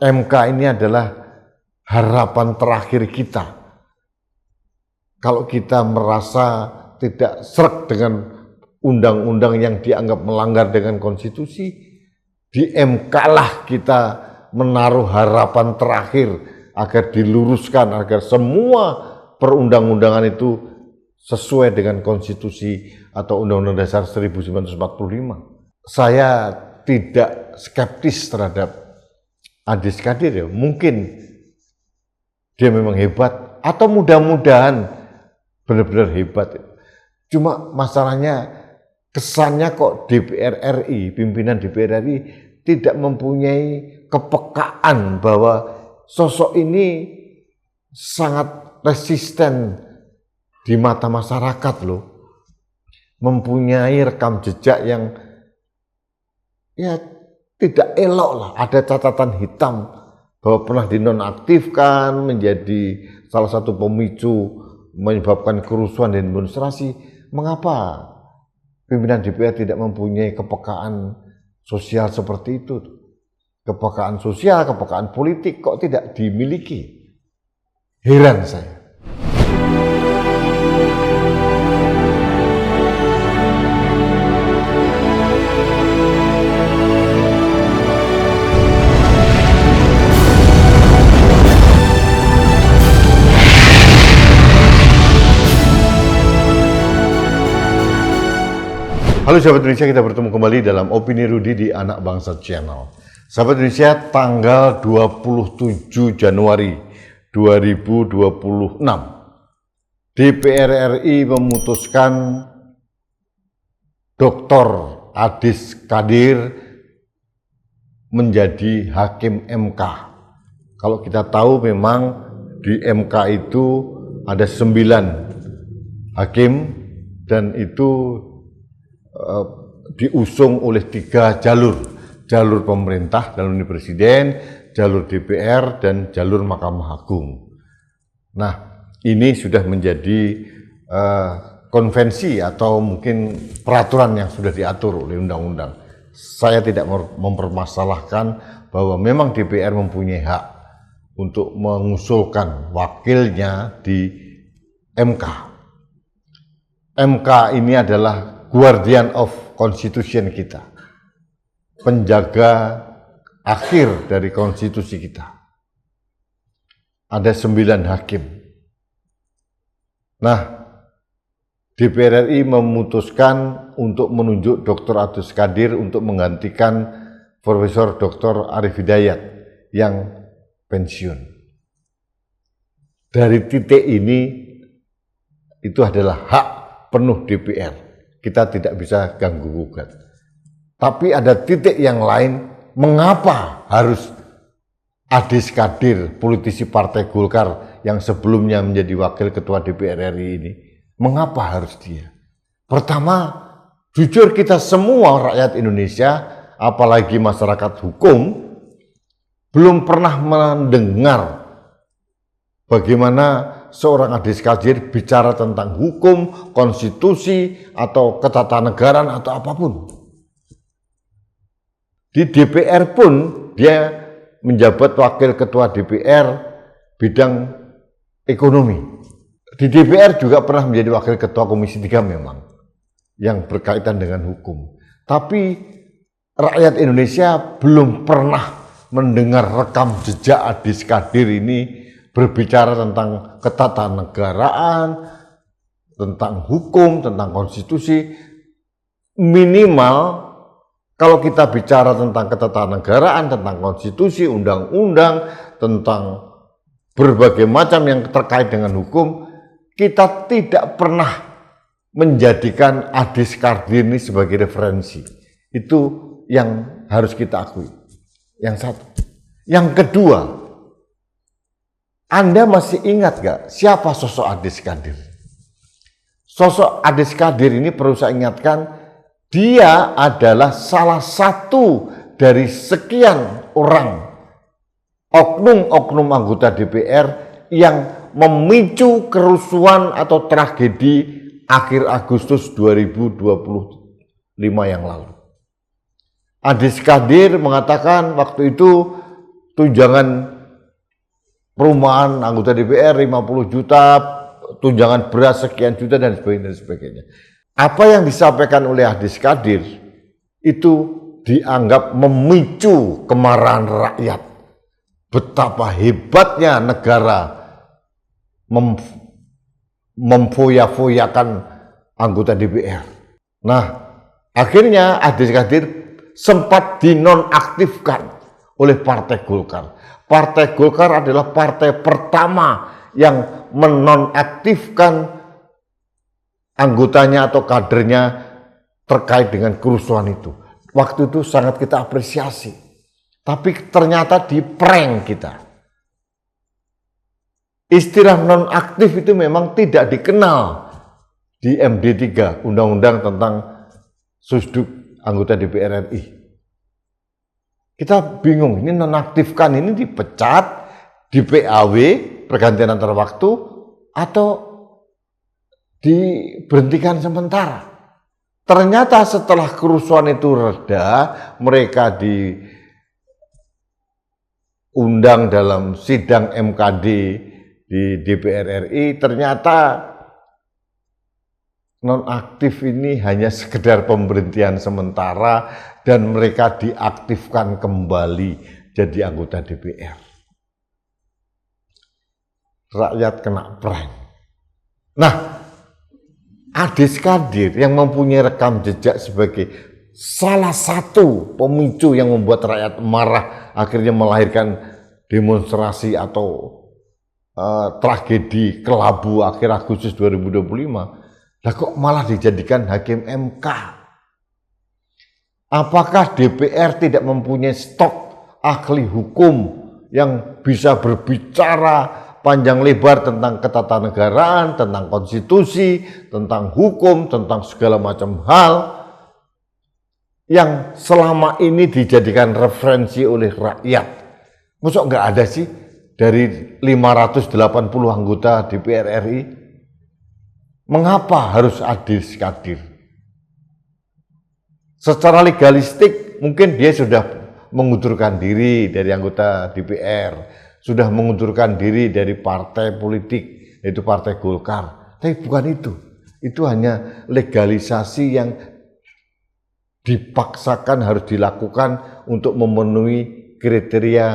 MK ini adalah harapan terakhir kita. Kalau kita merasa tidak sreg dengan undang-undang yang dianggap melanggar dengan konstitusi, di MK lah kita menaruh harapan terakhir agar diluruskan, agar semua perundang-undangan itu sesuai dengan konstitusi atau Undang-Undang Dasar 1945. Saya tidak skeptis terhadap Adis Kadir ya. Mungkin dia memang hebat atau mudah-mudahan benar-benar hebat. Cuma masalahnya kesannya kok DPR RI, pimpinan DPR RI tidak mempunyai kepekaan bahwa sosok ini sangat resisten di mata masyarakat loh. Mempunyai rekam jejak yang ya tidak elok lah, ada catatan hitam bahwa pernah dinonaktifkan, menjadi salah satu pemicu menyebabkan kerusuhan dan demonstrasi. Mengapa pimpinan DPR tidak mempunyai kepekaan sosial seperti itu? Kepekaan sosial, kepekaan politik kok tidak dimiliki? Heran saya. Halo sahabat Indonesia, kita bertemu kembali dalam Opini Rudi di Anak Bangsa Channel. Sahabat Indonesia, tanggal 27 Januari 2026, DPR RI memutuskan Dr. Adis Kadir menjadi hakim MK. Kalau kita tahu memang di MK itu ada 9 hakim dan itu diusung oleh 3 jalur pemerintah, jalur presiden, jalur DPR, dan jalur Mahkamah Agung. Nah, ini sudah menjadi konvensi atau mungkin peraturan yang sudah diatur oleh undang-undang. Saya tidak mempermasalahkan bahwa memang DPR mempunyai hak untuk mengusulkan wakilnya di MK. MK ini adalah guardian of constitution kita, penjaga akhir dari konstitusi kita. Ada 9 hakim. Nah, DPR RI memutuskan untuk menunjuk Dr. Adis Kadir untuk menggantikan Profesor Dr. Arief Hidayat yang pensiun. Dari titik ini, itu adalah hak penuh DPR. Kita tidak bisa ganggu-gugat. Tapi ada titik yang lain, mengapa harus Adis Kadir, politisi Partai Golkar yang sebelumnya menjadi wakil ketua DPR RI ini, mengapa harus dia? Pertama, jujur kita semua rakyat Indonesia, apalagi masyarakat hukum, belum pernah mendengar bagaimana seorang Adis Kadir bicara tentang hukum, konstitusi, atau ketatanegaraan atau apapun. Di DPR pun dia menjabat wakil ketua DPR bidang ekonomi. Di DPR juga pernah menjadi wakil ketua Komisi 3 memang, yang berkaitan dengan hukum. Tapi rakyat Indonesia belum pernah mendengar rekam jejak Adis Kadir ini berbicara tentang ketatanegaraan, tentang hukum, tentang konstitusi. Minimal kalau kita bicara tentang ketatanegaraan, tentang konstitusi, undang-undang, tentang berbagai macam yang terkait dengan hukum, kita tidak pernah menjadikan Adis Kadir ini sebagai referensi. Itu yang harus kita akui. Yang satu. Yang kedua, Anda masih ingat gak siapa sosok Adis Kadir? Sosok Adis Kadir ini perlu saya ingatkan, dia adalah salah satu dari sekian orang oknum-oknum anggota DPR yang memicu kerusuhan atau tragedi akhir Agustus 2025 yang lalu. Adis Kadir mengatakan waktu itu tunjangan perumahan anggota DPR 50 juta, tunjangan beras sekian juta dan sebagainya. Apa yang disampaikan oleh Adis Kadir itu dianggap memicu kemarahan rakyat. Betapa hebatnya negara memfoya-foyakan anggota DPR. Nah, akhirnya Adis Kadir sempat dinonaktifkan oleh Partai Golkar. Partai Golkar adalah partai pertama yang menonaktifkan anggotanya atau kadernya terkait dengan kerusuhan itu. Waktu itu sangat kita apresiasi. Tapi ternyata di prank kita. Istilah nonaktif itu memang tidak dikenal di MD3, Undang-Undang tentang Susduk anggota DPR RI. Kita bingung, ini nonaktifkan, ini dipecat, di PAW, pergantian antar waktu, atau diberhentikan sementara. Ternyata setelah kerusuhan itu reda, mereka diundang dalam sidang MKD di DPR RI, ternyata nonaktif ini hanya sekedar pemberhentian sementara dan mereka diaktifkan kembali jadi anggota DPR. Rakyat kena prank. Nah, Adis Kadir yang mempunyai rekam jejak sebagai salah satu pemicu yang membuat rakyat marah, akhirnya melahirkan demonstrasi atau tragedi Kelabu akhir Agustus 2025. Lah kok malah dijadikan hakim MK? Apakah DPR tidak mempunyai stok ahli hukum yang bisa berbicara panjang lebar tentang ketatanegaraan, tentang konstitusi, tentang hukum, tentang segala macam hal yang selama ini dijadikan referensi oleh rakyat? Masa nggak ada sih dari 580 anggota DPR RI? Mengapa harus Adis Kadir? Secara legalistik mungkin dia sudah mengundurkan diri dari anggota DPR, sudah mengundurkan diri dari partai politik, yaitu Partai Golkar. Tapi bukan itu. Itu hanya legalisasi yang dipaksakan harus dilakukan untuk memenuhi kriteria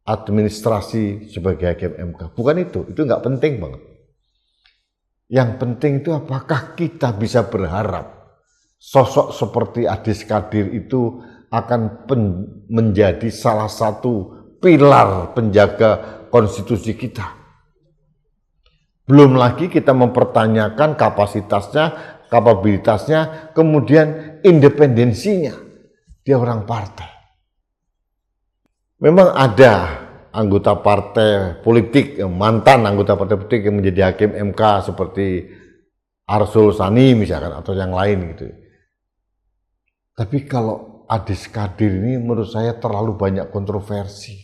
administrasi sebagai hakim MK. Bukan itu nggak penting banget. Yang penting itu apakah kita bisa berharap sosok seperti Adis Kadir itu akan menjadi salah satu pilar penjaga konstitusi kita. Belum lagi kita mempertanyakan kapasitasnya, kapabilitasnya, kemudian independensinya. Dia orang partai. Memang ada anggota partai politik, mantan anggota partai politik yang menjadi hakim MK seperti Arsul Sani misalkan atau yang lain gitu. Tapi kalau Adis Kadir ini menurut saya terlalu banyak kontroversi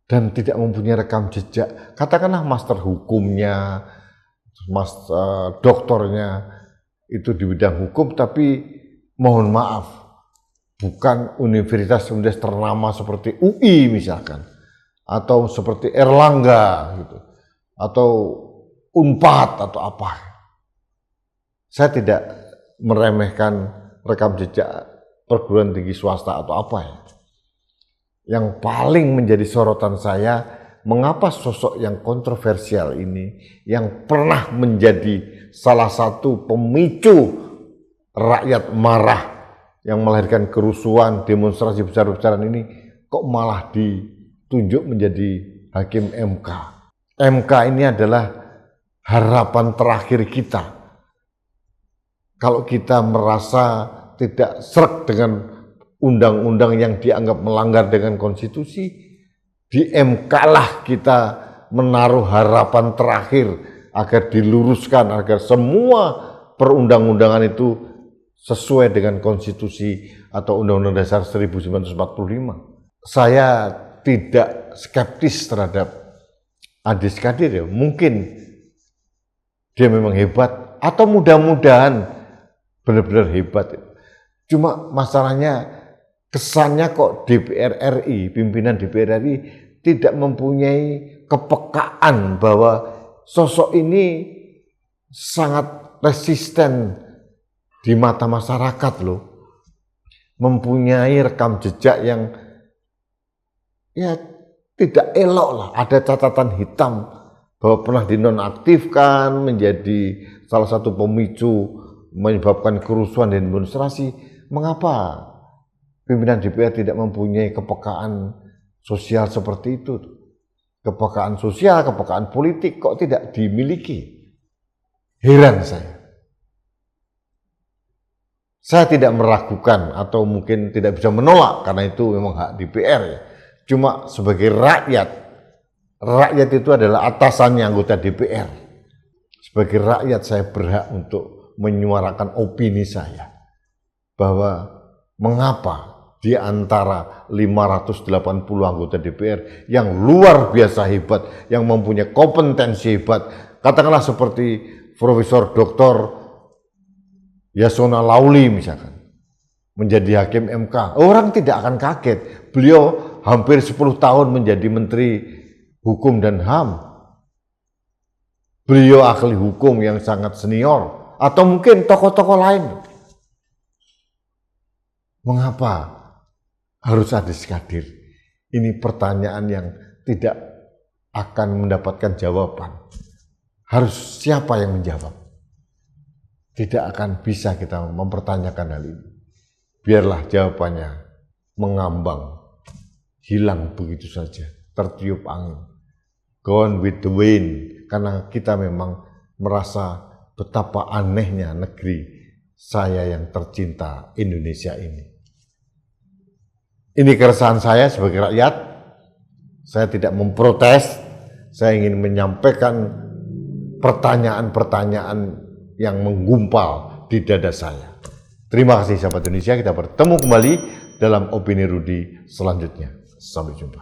dan tidak mempunyai rekam jejak. Katakanlah master hukumnya, doktornya itu di bidang hukum, tapi mohon maaf bukan universitas ternama seperti UI misalkan, atau seperti Erlangga gitu, atau Unpad atau apa. Saya tidak meremehkan rekam jejak perguruan tinggi swasta atau apa ya. Yang paling menjadi sorotan saya, mengapa sosok yang kontroversial ini, yang pernah menjadi salah satu pemicu rakyat marah, yang melahirkan kerusuhan, demonstrasi besar-besaran ini, kok malah ditunjuk menjadi hakim MK. MK ini adalah harapan terakhir kita. Kalau kita merasa tidak sreg dengan undang-undang yang dianggap melanggar dengan konstitusi, di MK lah kita menaruh harapan terakhir agar diluruskan, agar semua perundang-undangan itu sesuai dengan konstitusi atau Undang-Undang Dasar 1945. Saya tidak skeptis terhadap Adis Kadir ya. Mungkin dia memang hebat atau mudah-mudahan benar-benar hebat. Cuma masalahnya kesannya kok DPR RI, pimpinan DPR RI tidak mempunyai kepekaan bahwa sosok ini sangat resisten di mata masyarakat loh. Mempunyai rekam jejak yang ya tidak elok lah, ada catatan hitam bahwa pernah dinonaktifkan, menjadi salah satu pemicu menyebabkan kerusuhan dan demonstrasi. Mengapa pimpinan DPR tidak mempunyai kepekaan sosial seperti itu? Kepekaan sosial, kepekaan politik kok tidak dimiliki? Heran saya. Saya tidak meragukan atau mungkin tidak bisa menolak karena itu memang hak DPR ya. Cuma sebagai rakyat itu adalah atasannya anggota DPR. Sebagai rakyat saya berhak untuk menyuarakan opini saya bahwa mengapa di antara 580 anggota DPR yang luar biasa hebat, yang mempunyai kompetensi hebat, katakanlah seperti Profesor Dr. Yasona Lauli misalkan, menjadi hakim MK, orang tidak akan kaget. Beliau hampir 10 tahun menjadi Menteri Hukum dan HAM. Beliau ahli hukum yang sangat senior, atau mungkin tokoh-tokoh lain. Mengapa harus ada Kadir? Ini pertanyaan yang tidak akan mendapatkan jawaban. Harus siapa yang menjawab? Tidak akan bisa kita mempertanyakan hal ini. Biarlah jawabannya mengambang, hilang begitu saja, tertiup angin. Gone with the wind, karena kita memang merasa betapa anehnya negeri saya yang tercinta Indonesia ini. Ini keresahan saya sebagai rakyat. Saya tidak memprotes, saya ingin menyampaikan pertanyaan-pertanyaan yang menggumpal di dada saya. Terima kasih sahabat Indonesia, kita bertemu kembali dalam Opini Rudi selanjutnya. Sampai jumpa.